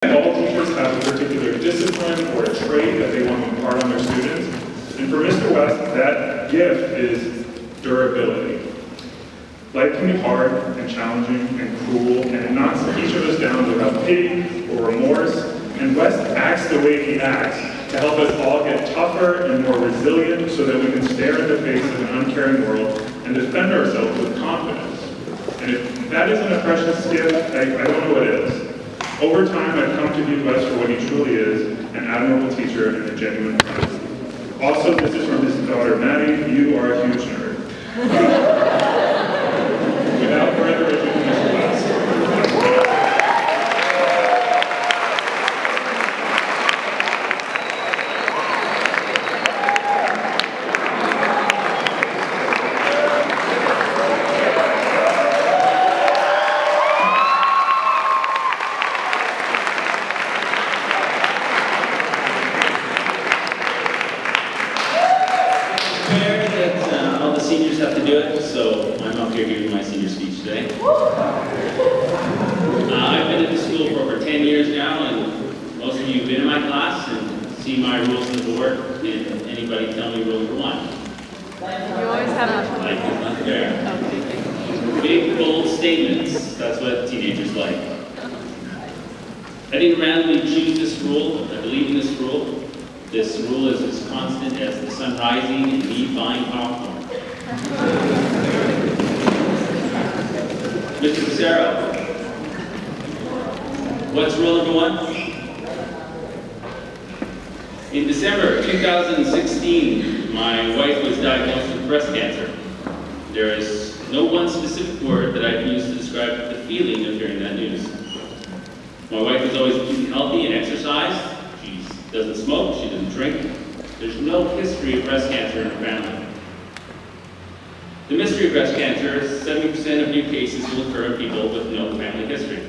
All teachers have a particular discipline or a trait that they want to impart on their students. And for Mr. West, that gift is durability. Life can be hard and challenging and cruel, and it knocks each of us down without pity or remorse. And West acts the way he acts to help us all get tougher and more resilient so that we can stare in the face of an uncaring world and defend ourselves with confidence. And if that isn't a precious gift, I don't know what is. Over time, I've come to view West for what he truly is, an admirable teacher and a genuine friend. Also, this is from his daughter, Maddie. You are a huge nerd. Without further ado, Mr. West. All the seniors have to do it, so I'm up here giving my senior speech today. I've been at the school for over 10 years now, and most of you have been in my class and seen my rules on the board. And anybody tell me rule number one? You always have a Life is not fair. Big, bold statements, that's what teenagers like. I didn't randomly choose this rule, I believe in this rule. This rule is as constant as the sun rising and me buying popcorn. Mr. Pissarro, what's rule number one? In December 2016, my wife was diagnosed with breast cancer. There is no one specific word that I can use to describe the feeling of hearing that news. My wife has always been healthy and exercised. She doesn't smoke, she doesn't drink. There's no history of breast cancer in her family. The mystery of breast cancer is 70% of new cases will occur in people with no family history.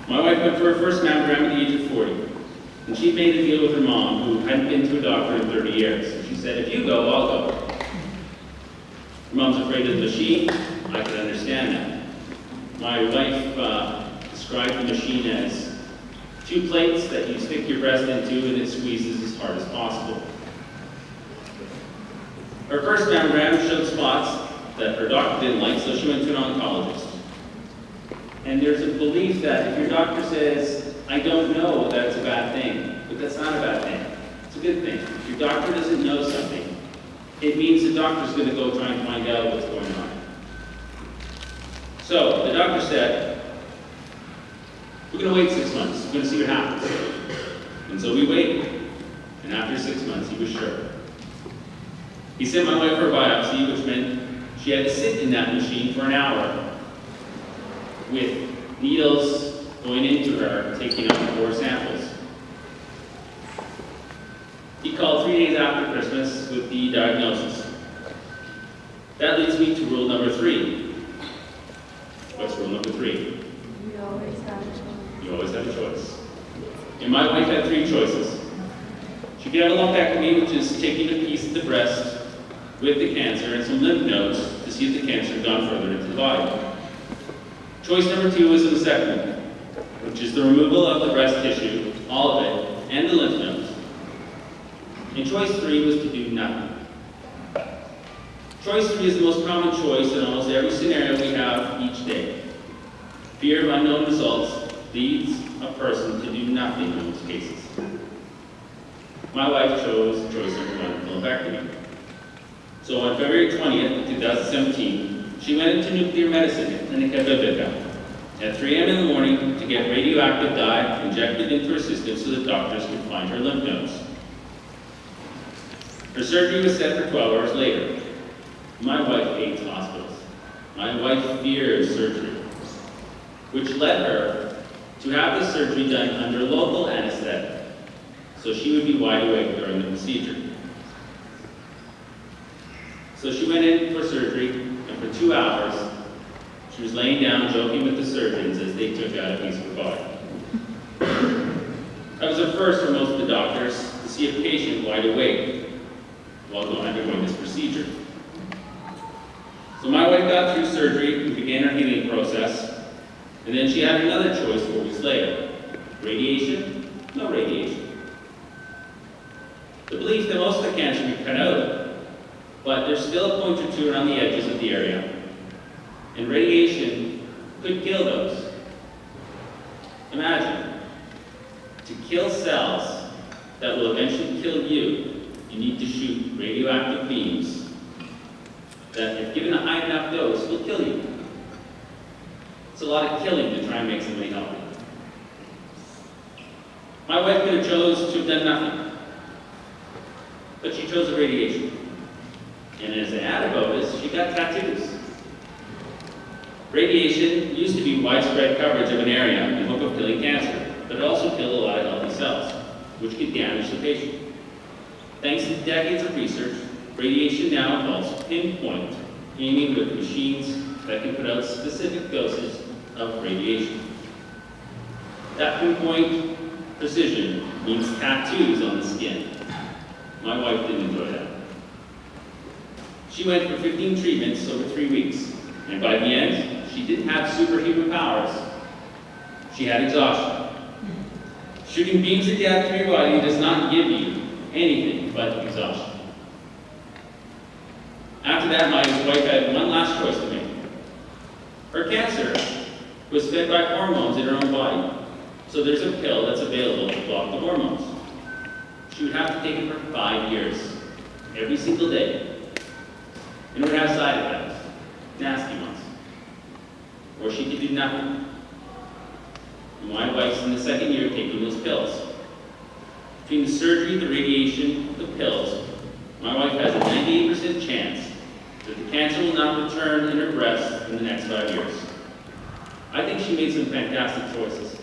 My wife went for her first mammogram at the age of 40, and she made a deal with her mom, who hadn't been to a doctor in 30 years. She said, if you go, I'll go. Her mom's afraid of the machine. I could understand that. My wife described the machine as 2 plates that you stick your breast into and it squeezes as hard as possible. Her first mammogram showed spots that her doctor didn't like, so she went to an oncologist. And there's a belief that if your doctor says, I don't know, that's a bad thing. But that's not a bad thing. It's a good thing. If your doctor doesn't know something, it means the doctor's going to go try and find out what's going on. So the doctor said, we're going to wait 6 months. We're going to see what happens. And so we waited. And after 6 months, he was sure. He sent my wife for a biopsy, which meant she had to sit in that machine for an hour with needles going into her, taking out 4 samples. He called 3 days after Christmas with the diagnosis. That leads me to rule number 3. What's rule number 3? You always have a choice. You always have a choice. And my wife had 3 choices. She could have a lumpectomy, which is taking a piece of the breast with the cancer and some lymph nodes to see if the cancer had gone further into the body. Choice number 2 is a mastectomy, which is the removal of the breast tissue, all of it, and the lymph nodes. And choice 3 was to do nothing. Choice 3 is the most common choice in almost every scenario we have each day. Fear of unknown results leads a person to do nothing in most cases. My wife chose choice number 1, lumpectomy. So on February 20th, 2017, she went into nuclear medicine at Klinika Bibika at 3 a.m. in the morning to get radioactive dye injected into her system so that doctors could find her lymph nodes. Her surgery was set for 12 hours later. My wife hates hospitals. My wife fears surgery, which led her to have the surgery done under local anesthetic, so she would be wide awake during the procedure. So she went in for surgery, and for 2 hours, she was laying down joking with the surgeons as they took out a piece of her body. That was a first for most of the doctors, to see a patient wide awake while undergoing this procedure. So my wife got through surgery and began her healing process, and then she had another choice 4 weeks later. Radiation? No radiation. The belief that most of the cans should be cut out, but there's still a point or two around the edges of the area, and radiation could kill those. Imagine, to kill cells that will eventually kill you, you need to shoot radioactive beams that, if given a high enough dose, will kill you. It's a lot of killing to try and make somebody healthy. My wife could have chose to have done nothing, but she chose the radiation. And as an added bonus, she got tattoos. Radiation used to be widespread coverage of an area in hope of killing cancer, but it also killed a lot of healthy cells, which could damage the patient. Thanks to decades of research, radiation now involves pinpoint aiming with machines that can put out specific doses of radiation. That pinpoint precision means tattoos on the skin. My wife didn't enjoy that. She went for 15 treatments over 3 weeks, and by the end, she didn't have superhuman powers. She had exhaustion. Shooting beams of death through your body does not give you anything but exhaustion. After that, my wife had one last choice to make. Her cancer was fed by hormones in her own body, so there's a pill that's available to block the hormones. She would have to take it for 5 years, every single day. And it would have side effects, nasty ones. Or she could do nothing. And my wife's in the second year taking those pills. Between the surgery, the radiation, the pills, my wife has a 98% chance that the cancer will not return in her breast in the next 5 years. I think she made some fantastic choices.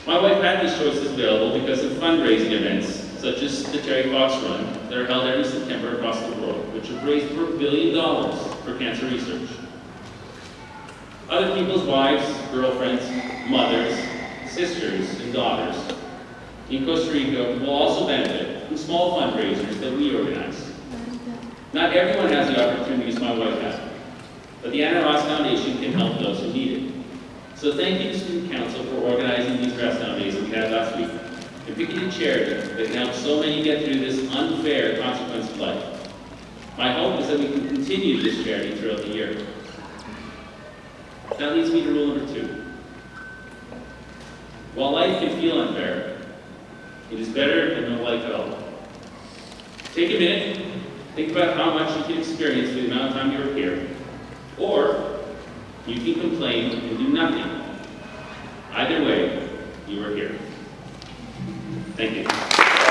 My wife had these choices available because of fundraising events, such as the Terry Fox Run, that are held every September across the world, which have raised over $1 billion for cancer research. Other people's wives, girlfriends, mothers, sisters, and daughters in Costa Rica will also benefit from small fundraisers that we organize. Not everyone has the opportunities my wife had, but the Anna Ross Foundation can help those who need it. So thank you to Student Council for organizing these rest down days that we had last week, and picking a charity that can help so many get through this unfair consequence of life. My hope is that we can continue this charity throughout the year. That leads me to rule number 2. While life can feel unfair, it is better than no life at all. Take a minute, think about how much you can experience for the amount of time you are here. Or, you can complain and do nothing. Either way, you are here. Thank you.